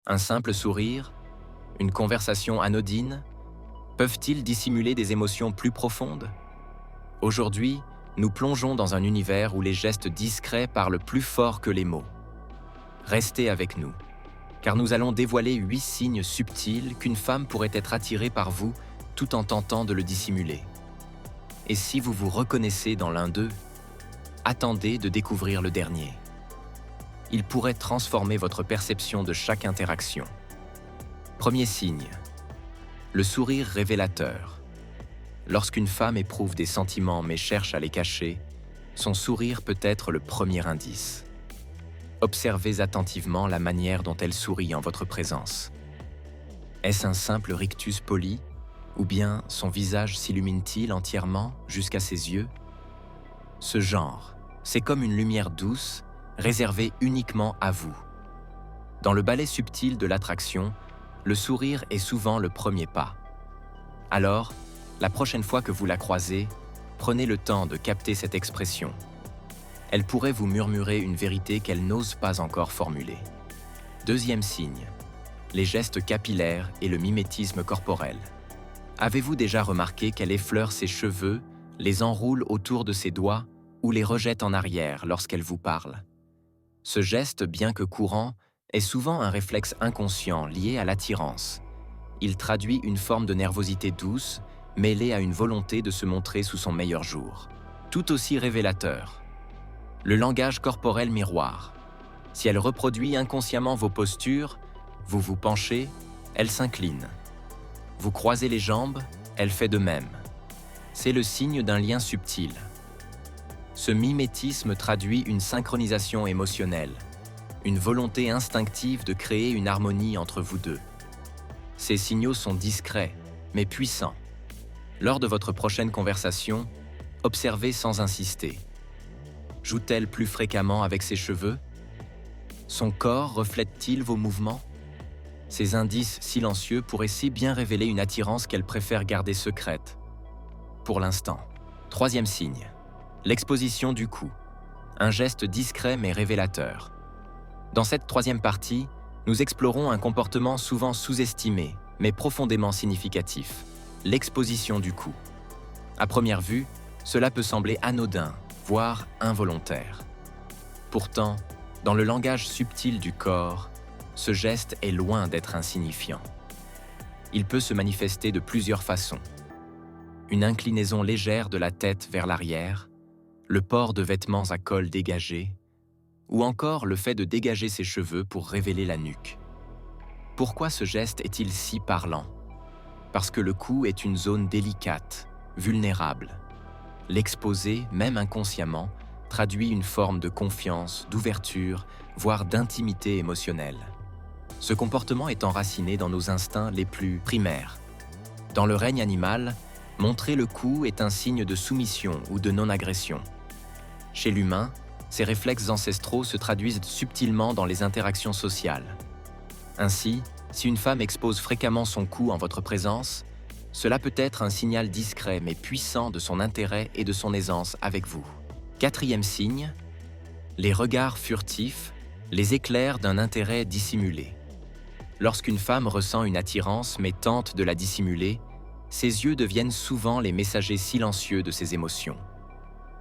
Un simple sourire, une conversation anodine, peuvent-ils dissimuler des émotions plus profondes? Aujourd'hui, nous plongeons dans un univers où les gestes discrets parlent plus fort que les mots. Restez avec nous, car nous allons dévoiler 8 signes subtils qu'une femme pourrait être attirée par vous tout en tentant de le dissimuler. Et si vous vous reconnaissez dans l'un d'eux, attendez de découvrir le dernier. Il pourrait transformer votre perception de chaque interaction. Premier signe, le sourire révélateur. Lorsqu'une femme éprouve des sentiments mais cherche à les cacher, son sourire peut être le premier indice. Observez attentivement la manière dont elle sourit en votre présence. Est-ce un simple rictus poli, ou bien son visage s'illumine-t-il entièrement jusqu'à ses yeux? Ce genre, c'est comme une lumière douce, réservée uniquement à vous. Dans le ballet subtil de l'attraction, le sourire est souvent le premier pas. Alors, la prochaine fois que vous la croisez, prenez le temps de capter cette expression. Elle pourrait vous murmurer une vérité qu'elle n'ose pas encore formuler. Deuxième signe, les gestes capillaires et le mimétisme corporel. Avez-vous déjà remarqué qu'elle effleure ses cheveux, les enroule autour de ses doigts ou les rejette en arrière lorsqu'elle vous parle? Ce geste, bien que courant, est souvent un réflexe inconscient lié à l'attirance. Il traduit une forme de nervosité douce, mêlée à une volonté de se montrer sous son meilleur jour. Tout aussi révélateur. Le langage corporel miroir. Si elle reproduit inconsciemment vos postures, vous vous penchez, elle s'incline. Vous croisez les jambes, elle fait de même. C'est le signe d'un lien subtil. Ce mimétisme traduit une synchronisation émotionnelle, une volonté instinctive de créer une harmonie entre vous deux. Ces signaux sont discrets, mais puissants. Lors de votre prochaine conversation, observez sans insister. Joue-t-elle plus fréquemment avec ses cheveux? Son corps reflète-t-il vos mouvements? Ces indices silencieux pourraient si bien révéler une attirance qu'elle préfère garder secrète. Pour l'instant. Troisième signe. L'exposition du cou. Un geste discret mais révélateur. Dans cette troisième partie, nous explorons un comportement souvent sous-estimé, mais profondément significatif. L'exposition du cou. À première vue, cela peut sembler anodin, voire involontaire. Pourtant, dans le langage subtil du corps, ce geste est loin d'être insignifiant. Il peut se manifester de plusieurs façons. Une inclinaison légère de la tête vers l'arrière, le port de vêtements à col dégagé, ou encore le fait de dégager ses cheveux pour révéler la nuque. Pourquoi ce geste est-il si parlant? Parce que le cou est une zone délicate, vulnérable. L'exposer, même inconsciemment, traduit une forme de confiance, d'ouverture, voire d'intimité émotionnelle. Ce comportement est enraciné dans nos instincts les plus primaires. Dans le règne animal, montrer le cou est un signe de soumission ou de non-agression. Chez l'humain, ces réflexes ancestraux se traduisent subtilement dans les interactions sociales. Ainsi, si une femme expose fréquemment son cou en votre présence, cela peut être un signal discret mais puissant de son intérêt et de son aisance avec vous. Quatrième signe, les regards furtifs, les éclairs d'un intérêt dissimulé. Lorsqu'une femme ressent une attirance mais tente de la dissimuler, ses yeux deviennent souvent les messagers silencieux de ses émotions.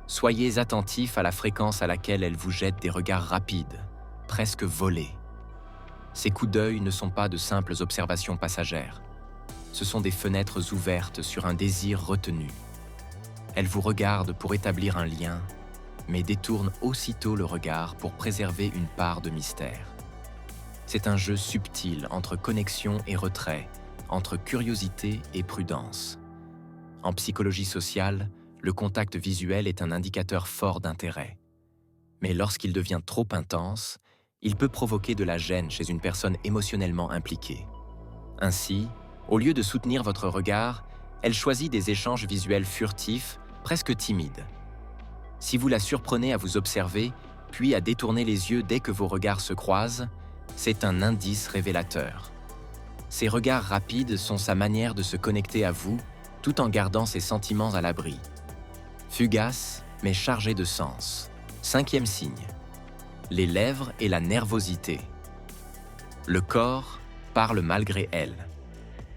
Soyez attentifs à la fréquence à laquelle elle vous jette des regards rapides, presque volés. Ces coups d'œil ne sont pas de simples observations passagères. Ce sont des fenêtres ouvertes sur un désir retenu. Elle vous regarde pour établir un lien, mais détourne aussitôt le regard pour préserver une part de mystère. C'est un jeu subtil entre connexion et retrait, entre curiosité et prudence. En psychologie sociale, le contact visuel est un indicateur fort d'intérêt. Mais lorsqu'il devient trop intense, il peut provoquer de la gêne chez une personne émotionnellement impliquée. Ainsi, au lieu de soutenir votre regard, elle choisit des échanges visuels furtifs, presque timides. Si vous la surprenez à vous observer, puis à détourner les yeux dès que vos regards se croisent, c'est un indice révélateur. Ces regards rapides sont sa manière de se connecter à vous, tout en gardant ses sentiments à l'abri. Fugace, mais chargé de sens. Cinquième signe. Les lèvres et la nervosité. Le corps parle malgré elle.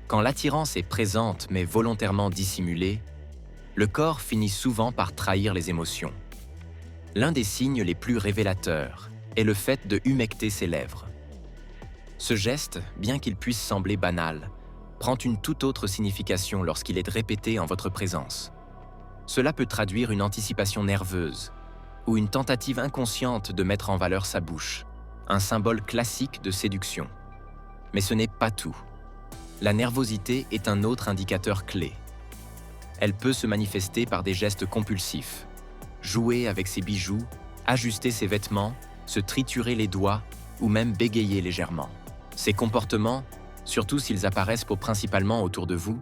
Quand l'attirance est présente mais volontairement dissimulée, le corps finit souvent par trahir les émotions. L'un des signes les plus révélateurs est le fait de humecter ses lèvres. Ce geste, bien qu'il puisse sembler banal, prend une toute autre signification lorsqu'il est répété en votre présence. Cela peut traduire une anticipation nerveuse ou une tentative inconsciente de mettre en valeur sa bouche, un symbole classique de séduction. Mais ce n'est pas tout. La nervosité est un autre indicateur clé. Elle peut se manifester par des gestes compulsifs, jouer avec ses bijoux, ajuster ses vêtements, se triturer les doigts ou même bégayer légèrement. Ces comportements, surtout s'ils apparaissent principalement autour de vous,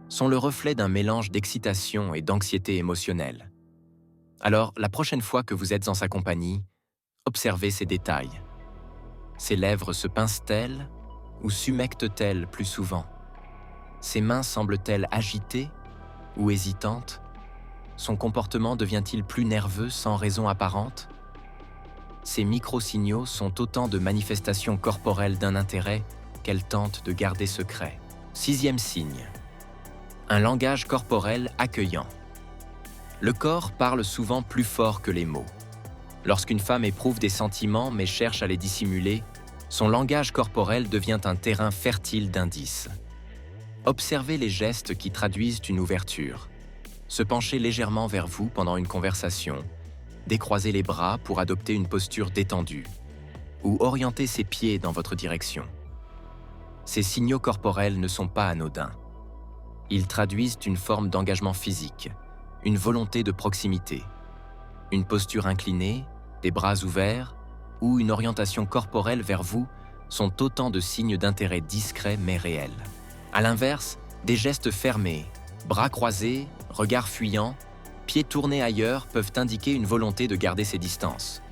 sont le reflet d'un mélange d'excitation et d'anxiété émotionnelle. Alors, la prochaine fois que vous êtes en sa compagnie, observez ces détails. Ses lèvres se pincent-elles ou s'humectent-elles plus souvent? Ses mains semblent-elles agitées ou hésitantes? Son comportement devient-il plus nerveux sans raison apparente? Ces micro-signaux sont autant de manifestations corporelles d'un intérêt qu'elle tente de garder secret. 6e signe. Un langage corporel accueillant. Le corps parle souvent plus fort que les mots. Lorsqu'une femme éprouve des sentiments mais cherche à les dissimuler, son langage corporel devient un terrain fertile d'indices. Observez les gestes qui traduisent une ouverture. Se pencher légèrement vers vous pendant une conversation, décroiser les bras pour adopter une posture détendue, ou orienter ses pieds dans votre direction. Ces signaux corporels ne sont pas anodins. Ils traduisent une forme d'engagement physique, une volonté de proximité. Une posture inclinée, des bras ouverts, ou une orientation corporelle vers vous sont autant de signes d'intérêt discrets mais réels. À l'inverse, des gestes fermés, bras croisés, regard fuyant, pieds tournés ailleurs peuvent indiquer une volonté de garder ses distances.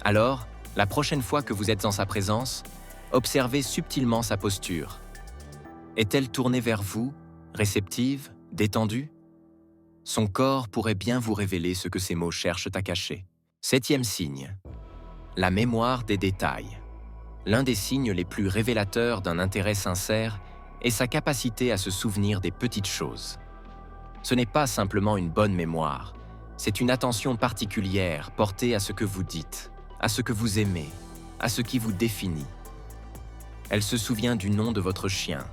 Alors, la prochaine fois que vous êtes en sa présence, observez subtilement sa posture. Est-elle tournée vers vous, réceptive, détendue? Son corps pourrait bien vous révéler ce que ces mots cherchent à cacher. 7e signe. La mémoire des détails. L'un des signes les plus révélateurs d'un intérêt sincère est sa capacité à se souvenir des petites choses. Ce n'est pas simplement une bonne mémoire, c'est une attention particulière portée à ce que vous dites, à ce que vous aimez, à ce qui vous définit. Elle se souvient du nom de votre chien,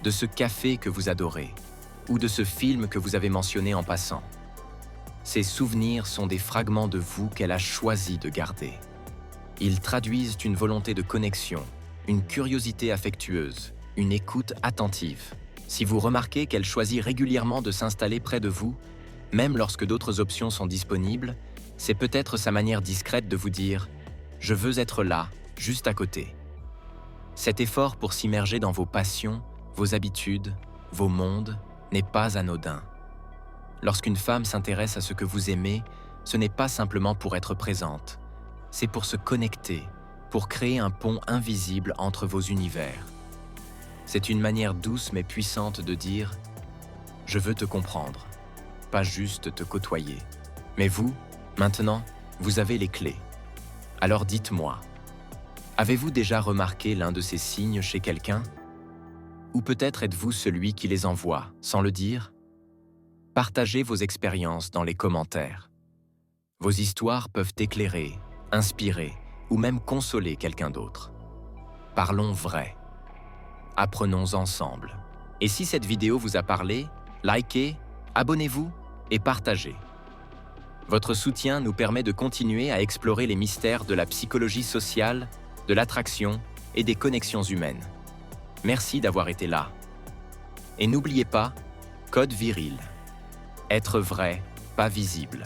de ce café que vous adorez, ou de ce film que vous avez mentionné en passant. Ces souvenirs sont des fragments de vous qu'elle a choisi de garder. Ils traduisent une volonté de connexion, une curiosité affectueuse, une écoute attentive. Si vous remarquez qu'elle choisit régulièrement de s'installer près de vous, même lorsque d'autres options sont disponibles, c'est peut-être sa manière discrète de vous dire « Je veux être là, juste à côté ». Cet effort pour s'immerger dans vos passions, vos habitudes, vos mondes, n'est pas anodin. Lorsqu'une femme s'intéresse à ce que vous aimez, ce n'est pas simplement pour être présente, c'est pour se connecter, pour créer un pont invisible entre vos univers. C'est une manière douce mais puissante de dire « Je veux te comprendre, pas juste te côtoyer. Mais vous, maintenant, vous avez les clés. Alors dites-moi, avez-vous déjà remarqué l'un de ces signes chez quelqu'un? Ou peut-être êtes-vous celui qui les envoie, sans le dire? Partagez vos expériences dans les commentaires. Vos histoires peuvent éclairer, inspirer ou même consoler quelqu'un d'autre. Parlons vrai. Apprenons ensemble. Et si cette vidéo vous a parlé, likez, abonnez-vous et partagez. Votre soutien nous permet de continuer à explorer les mystères de la psychologie sociale, de l'attraction et des connexions humaines. Merci d'avoir été là. Et n'oubliez pas, code viril. Être vrai, pas visible.